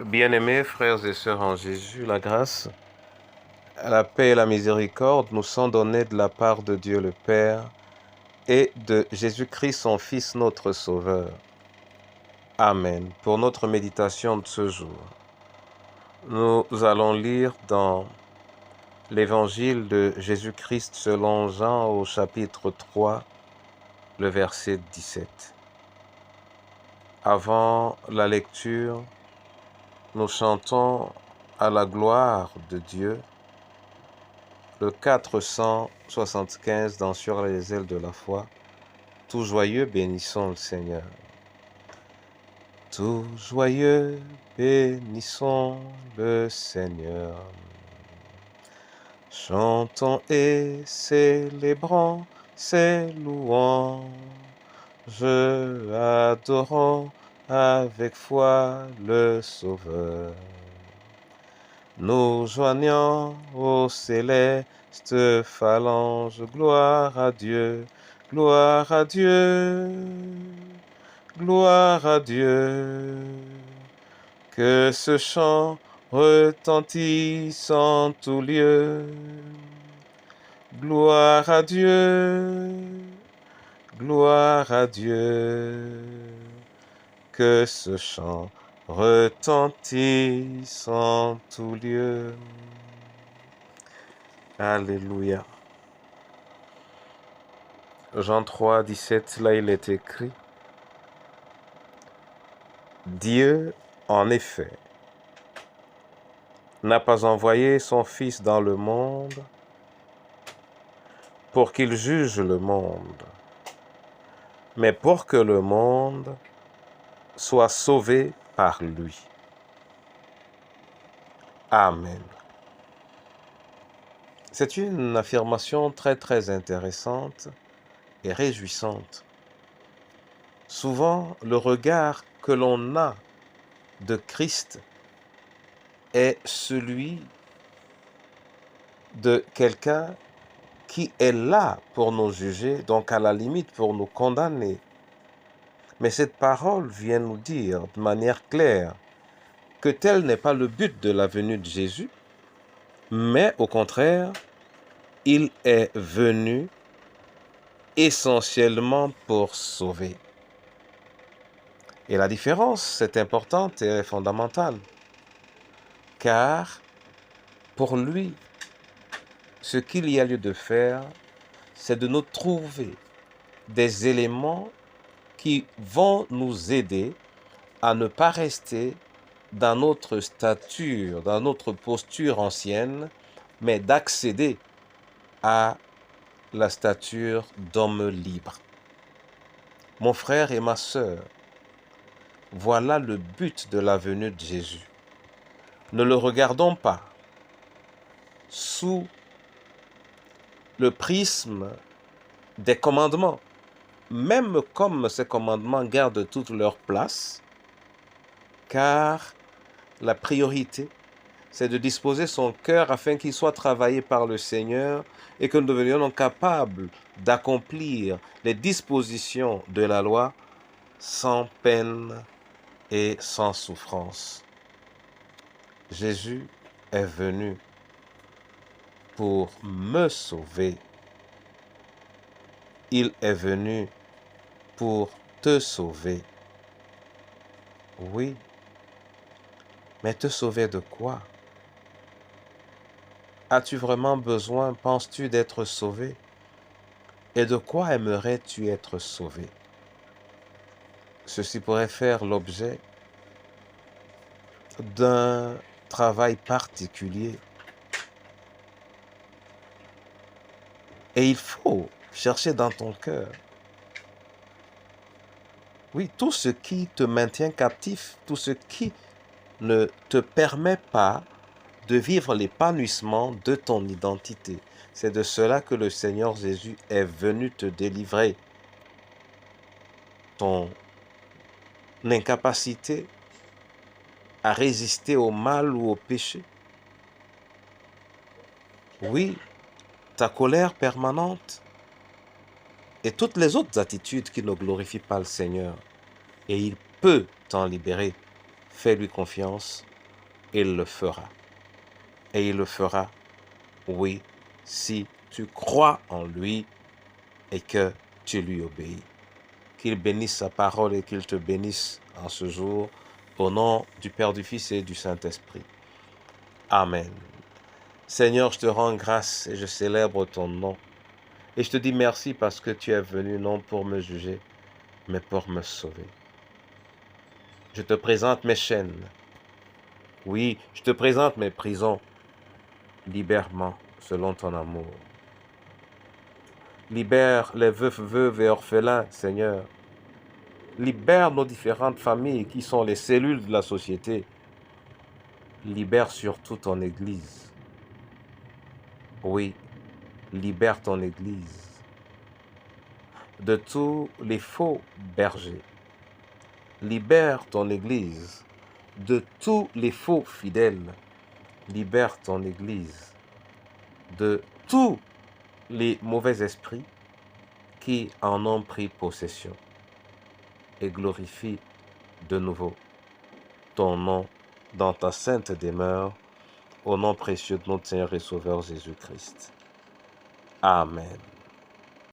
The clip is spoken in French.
Bien-aimés frères et sœurs en Jésus, la grâce, la paix et la miséricorde nous sont données de la part de Dieu le Père et de Jésus-Christ son Fils notre Sauveur. Amen. Pour notre méditation de ce jour, nous allons lire dans l'Évangile de Jésus-Christ selon Jean au chapitre 3, le verset 17. Avant la lecture, nous chantons à la gloire de Dieu le 475 dans Sur les ailes de la foi. Tout joyeux, bénissons le Seigneur. Tout joyeux, bénissons le Seigneur. Chantons et célébrons ses louanges. Adorons avec foi le Sauveur. Nous joignons aux célestes phalanges. Gloire à Dieu, gloire à Dieu, gloire à Dieu. Que ce chant retentisse en tout lieu. Gloire à Dieu, gloire à Dieu. Que ce chant retentisse en tout lieu. Alléluia. Jean 3, 17, là il est écrit: Dieu, en effet, n'a pas envoyé son Fils dans le monde pour qu'il juge le monde, mais pour que le monde soit sauvé par lui. Amen. C'est une affirmation très intéressante et réjouissante. Souvent, le regard que l'on a de Christ est celui de quelqu'un qui est là pour nous juger, donc à la limite pour nous condamner. Mais cette parole vient nous dire de manière claire que tel n'est pas le but de la venue de Jésus, mais au contraire, il est venu essentiellement pour sauver. Et la différence est importante et fondamentale, car pour lui, ce qu'il y a lieu de faire, c'est de nous trouver des éléments qui vont nous aider à ne pas rester dans notre stature, dans notre posture ancienne, mais d'accéder à la stature d'homme libre. Mon frère et ma sœur, voilà le but de la venue de Jésus. Ne le regardons pas sous le prisme des commandements, même comme ces commandements gardent toute leur place, car la priorité, c'est de disposer son cœur afin qu'il soit travaillé par le Seigneur et que nous devenions capables d'accomplir les dispositions de la loi sans peine et sans souffrance. Jésus est venu pour me sauver. Il est venu pour te sauver. Oui, mais te sauver de quoi? As-tu vraiment besoin, penses-tu, d'être sauvé? Et de quoi aimerais-tu être sauvé? Ceci pourrait faire l'objet d'un travail particulier. Et il faut chercher dans ton cœur. Oui, tout ce qui te maintient captif, tout ce qui ne te permet pas de vivre l'épanouissement de ton identité. C'est de cela que le Seigneur Jésus est venu te délivrer. Ton incapacité à résister au mal ou au péché. Oui, ta colère permanente et toutes les autres attitudes qui ne glorifient pas le Seigneur. Et il peut t'en libérer. Fais-lui confiance il le fera. Et il le fera, oui, si tu crois en lui et que tu lui obéis. Qu'il bénisse sa parole et qu'il te bénisse en ce jour, au nom du Père, du Fils et du Saint-Esprit. Amen. Seigneur, je te rends grâce et je célèbre ton nom. Et je te dis merci parce que tu es venu non pour me juger, mais pour me sauver. Je te présente mes chaînes. Oui, je te présente mes prisons. Libère-moi selon ton amour. Libère les veufs, veuves et orphelins, Seigneur. Libère nos différentes familles qui sont les cellules de la société. Libère surtout ton Église. Oui, libère ton Église de tous les faux bergers. Libère ton Église de tous les faux fidèles. Libère ton Église de tous les mauvais esprits qui en ont pris possession. Et glorifie de nouveau ton nom dans ta sainte demeure, au nom précieux de notre Seigneur et Sauveur Jésus-Christ. Amen.